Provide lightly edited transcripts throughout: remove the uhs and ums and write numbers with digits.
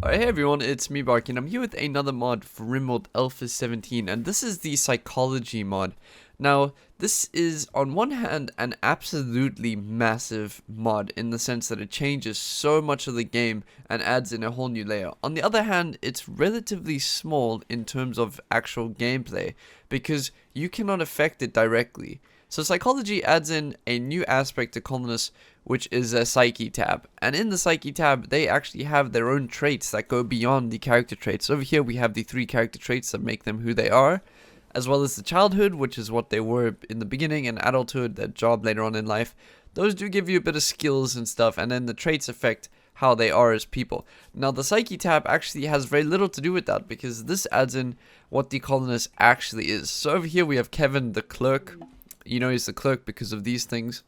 Alright, hey everyone, it's me BaRKy, and I'm here with another mod for Rimworld Alpha 17, and this is the Psychology mod. Now, this is, on one hand, an absolutely massive mod, in the sense that it changes so much of the game and adds in a whole new layer. On the other hand, it's relatively small in terms of actual gameplay, because you cannot affect it directly. So Psychology adds in a new aspect to colonists, which is a Psyche tab. And in the Psyche tab, they actually have their own traits that go beyond the character traits. Over here, we have the 3 character traits that make them who they are, as well as the childhood, which is what they were in the beginning, and adulthood, their job later on in life. Those do give you a bit of skills and stuff, and then the traits affect how they are as people. Now, the Psyche tab actually has very little to do with that, because this adds in what the colonist actually is. So over here, we have Kevin, the clerk. You know, he's the clerk because of these things.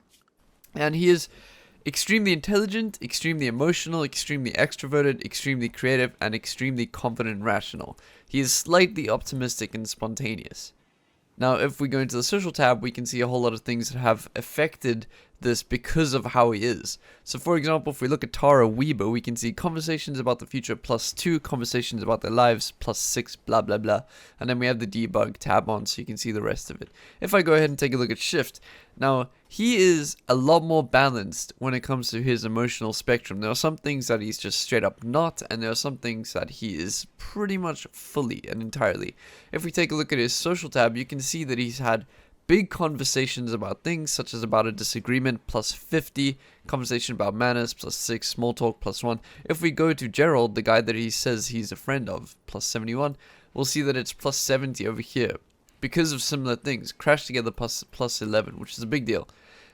And he is extremely intelligent, extremely emotional, extremely extroverted, extremely creative, and extremely confident and rational. He is slightly optimistic and spontaneous. Now, if we go into the social tab, we can see a whole lot of things that have affected this because of how he is. So, for example, if we look at Tara Weber, we can see conversations about the future +2, conversations about their lives +6, blah, blah, blah. And then we have the debug tab on, so you can see the rest of it. If I go ahead and take a look at Shift, now, he is a lot more balanced when it comes to his emotional spectrum. There are some things that he's just straight up not, and there are some things that he is pretty much fully and entirely. If we take a look at his social tab, you can see that he's had big conversations about things, such as about a disagreement +50, conversation about manners +6, small talk +1. If we go to Gerald, the guy that he says he's a friend of, +71, we'll see that it's +70 over here, because of similar things. Crash together +11, which is a big deal.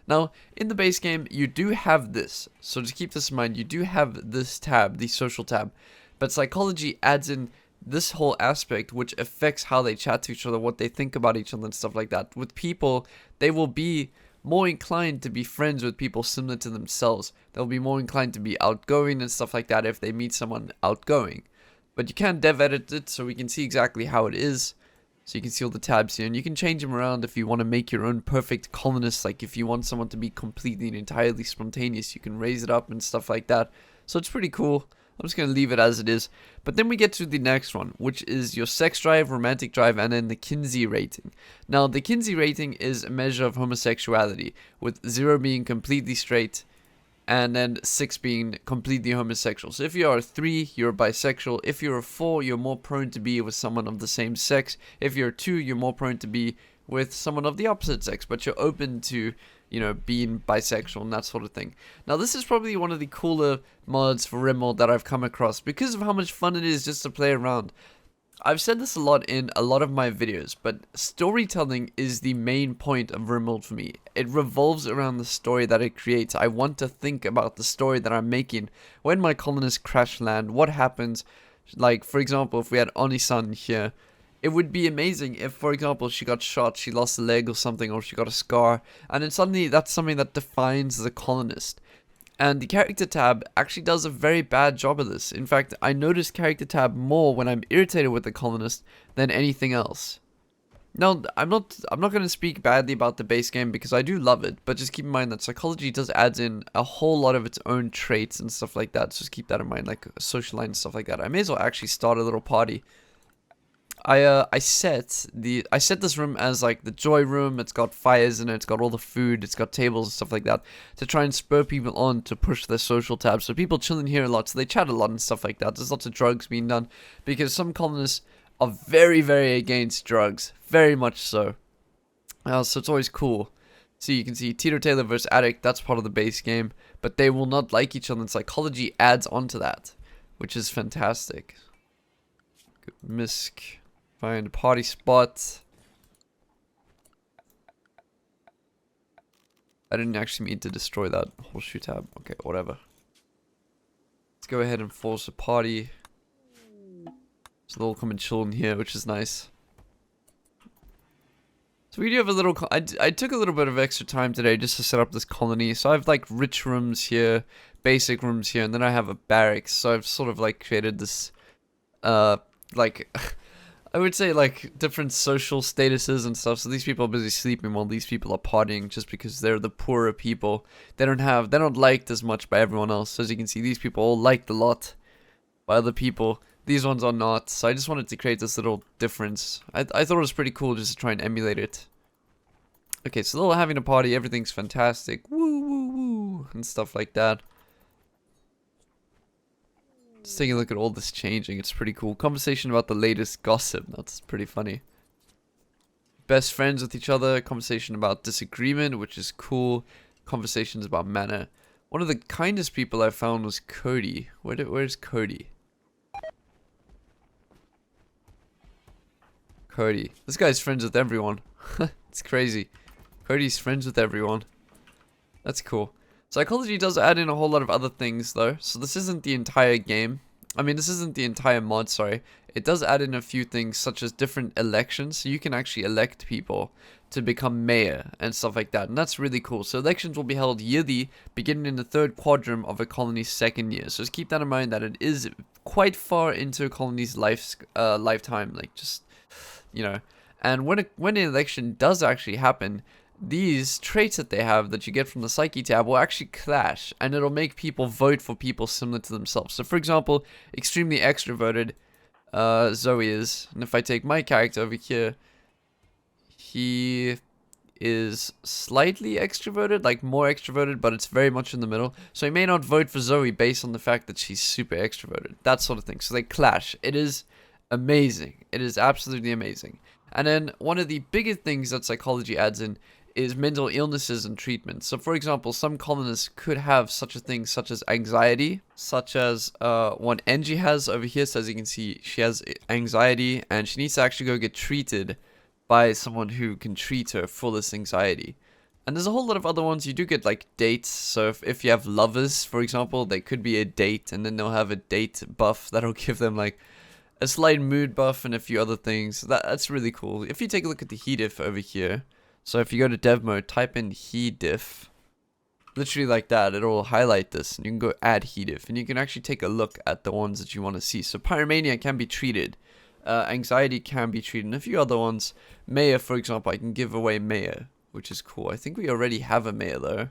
Now, in the base game, you do have this, so just keep this in mind, you do have this tab, the social tab, but Psychology adds in this whole aspect, which affects how they chat to each other, what they think about each other, and stuff like that. With people, they will be more inclined to be friends with people similar to themselves. They'll be more inclined to be outgoing and stuff like that if they meet someone outgoing. But you can dev edit it, so we can see exactly how it is. So you can see all the tabs here, and you can change them around if you want to make your own perfect colonist. Like if you want someone to be completely and entirely spontaneous, you can raise it up and stuff like that. So it's pretty cool. I'm just going to leave it as it is. But then we get to the next one, which is your sex drive, romantic drive, and then the Kinsey rating. Now, the Kinsey rating is a measure of homosexuality, with 0 being completely straight, and then 6 being completely homosexual. So if you are a 3, you're bisexual. If you're a 4, you're more prone to be with someone of the same sex. If you're a 2, you're more prone to be with someone of the opposite sex, but you're open to, you know, being bisexual and that sort of thing. Now, this is probably one of the cooler mods for Rimworld that I've come across because of how much fun it is just to play around. I've said this a lot in a lot of my videos, but storytelling is the main point of Rimworld for me. It revolves around the story that it creates. I want to think about the story that I'm making. When my colonists crash land, what happens? Like, for example, if we had Oni-san here, it would be amazing if, for example, she got shot, she lost a leg or something, or she got a scar, and then suddenly that's something that defines the colonist. And the character tab actually does a very bad job of this. In fact, I notice character tab more when I'm irritated with the colonist than anything else. Now, I'm not going to speak badly about the base game because I do love it, but just keep in mind that Psychology does add in a whole lot of its own traits and stuff like that. So just keep that in mind, like social line and stuff like that. I may as well actually start a little party. I set this room as like the joy room. It's got fires in it, it's got all the food, it's got tables and stuff like that to try and spur people on to push their social tabs. So people chill in here a lot, so they chat a lot and stuff like that. There's lots of drugs being done because some colonists are very, very against drugs, very much so. So it's always cool. So you can see Teeter Taylor versus Addict, that's part of the base game, but they will not like each other, and Psychology adds onto that, which is fantastic. Misc. Find a party spot. I didn't actually mean to destroy that horseshoe tab. Okay, whatever. Let's go ahead and force a party. So they'll come and chill in here, which is nice. So we do have a little... I took a little bit of extra time today just to set up this colony. So I have like rich rooms here, basic rooms here, and then I have a barracks. So I've sort of like created this... like... I would say like different social statuses and stuff. So these people are busy sleeping while these people are partying just because they're the poorer people. They're not liked as much by everyone else. So as you can see, these people all liked a lot. by other people. These ones are not, so I just wanted to create this little difference. I thought it was pretty cool just to try and emulate it. Okay, so they're all having a party, everything's fantastic, woo woo woo, and stuff like that. Just taking a look at all this changing, it's pretty cool. Conversation about the latest gossip, that's pretty funny. Best friends with each other, conversation about disagreement, which is cool. Conversations about manner. One of the kindest people I found was Cody. Where's Cody? Cody. This guy's friends with everyone. It's crazy. Cody's friends with everyone. That's cool. Psychology does add in a whole lot of other things though. So this isn't the entire game. I mean, this isn't the entire mod, sorry. It does add in a few things such as different elections. So you can actually elect people to become mayor and stuff like that. And that's really cool. So elections will be held yearly beginning in the 3rd quadrant of a colony's 2nd year. So just keep that in mind that it is quite far into a colony's lifetime. Like just, you know. And when an election does actually happen, these traits that they have that you get from the Psyche tab will actually clash, and it'll make people vote for people similar to themselves. So for example, extremely extroverted Zoe is, and if I take my character over here, he is slightly extroverted, like more extroverted, but it's very much in the middle. So he may not vote for Zoe based on the fact that she's super extroverted, that sort of thing. So they clash. It is amazing. It is absolutely amazing. And then one of the biggest things that psychology adds in is mental illnesses and treatment. So for example, some colonists could have such a thing such as anxiety, such as one Angie has over here. So as you can see, she has anxiety and she needs to actually go get treated by someone who can treat her for this anxiety. And there's a whole lot of other ones. You do get like dates. So if you have lovers, for example, they could be a date, and then they'll have a date buff that'll give them like a slight mood buff and a few other things. That's really cool. If you take a look at the HEDIF over here, so if you go to dev mode, type in HEDIF, literally like that, it'll highlight this, and you can go add HEDIF, and you can actually take a look at the ones that you want to see. So pyromania can be treated, anxiety can be treated, and a few other ones. Mayor, for example, I can give away Mayor, which is cool. I think we already have a Mayor though.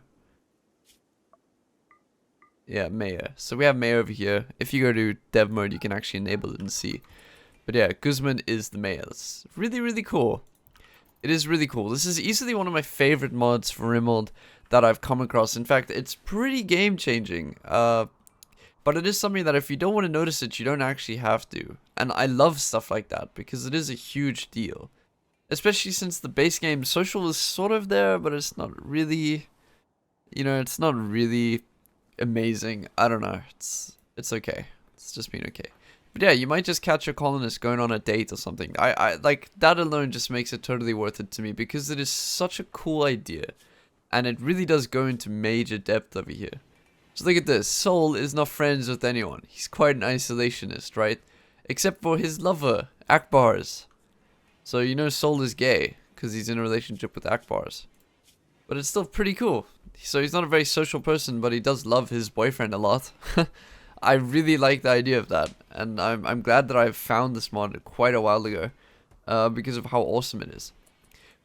Yeah, Mayor. So we have Mayor over here. If you go to dev mode, you can actually enable it and see. But yeah, Guzman is the Mayor. That's really, really cool. It is really cool. This is easily one of my favorite mods for Rimworld that I've come across. In fact, it's pretty game-changing. But it is something that if you don't want to notice it, you don't actually have to. And I love stuff like that because it is a huge deal. Especially since the base game social is sort of there, but it's not really, you know, it's not really amazing. I don't know. It's okay. It's just been okay. But yeah, you might just catch a colonist going on a date or something. I like that alone just makes it totally worth it to me because it is such a cool idea. And it really does go into major depth over here. So look at this. Soul is not friends with anyone. He's quite an isolationist, right? Except for his lover, Akbar's. So you know Soul is gay because he's in a relationship with Akbar's. But it's still pretty cool. So he's not a very social person, but he does love his boyfriend a lot. I really like the idea of that, and I'm glad that I found this mod quite a while ago, because of how awesome it is.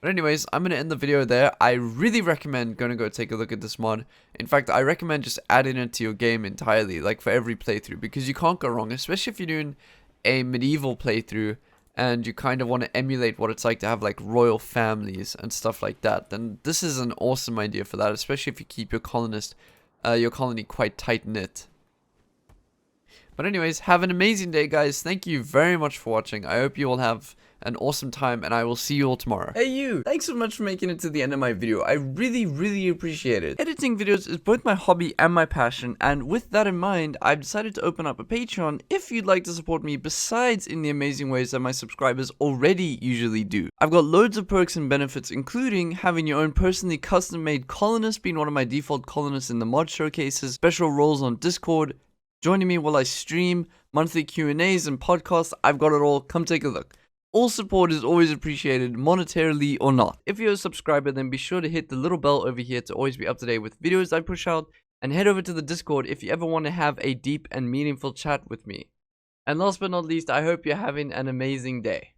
But anyways, I'm going to end the video there. I really recommend going to go take a look at this mod. In fact, I recommend just adding it to your game entirely, like for every playthrough, because you can't go wrong, especially if you're doing a medieval playthrough, and you kind of want to emulate what it's like to have like royal families and stuff like that. Then this is an awesome idea for that, especially if you keep your colony quite tight-knit. But anyways, have an amazing day, guys. Thank you very much for watching. I hope you all have an awesome time, and I will see you all tomorrow. Hey you! Thanks so much for making it to the end of my video. I really, really appreciate it. Editing videos is both my hobby and my passion, and with that in mind, I've decided to open up a Patreon if you'd like to support me besides in the amazing ways that my subscribers already usually do. I've got loads of perks and benefits, including having your own personally custom-made colonist, being one of my default colonists in the mod showcases, special roles on Discord, joining me while I stream, monthly Q&As and podcasts. I've got it all. Come take a look. All support is always appreciated, monetarily or not. If you're a subscriber, then be sure to hit the little bell over here to always be up to date with videos I push out, and head over to the Discord if you ever want to have a deep and meaningful chat with me. And last but not least, I hope you're having an amazing day.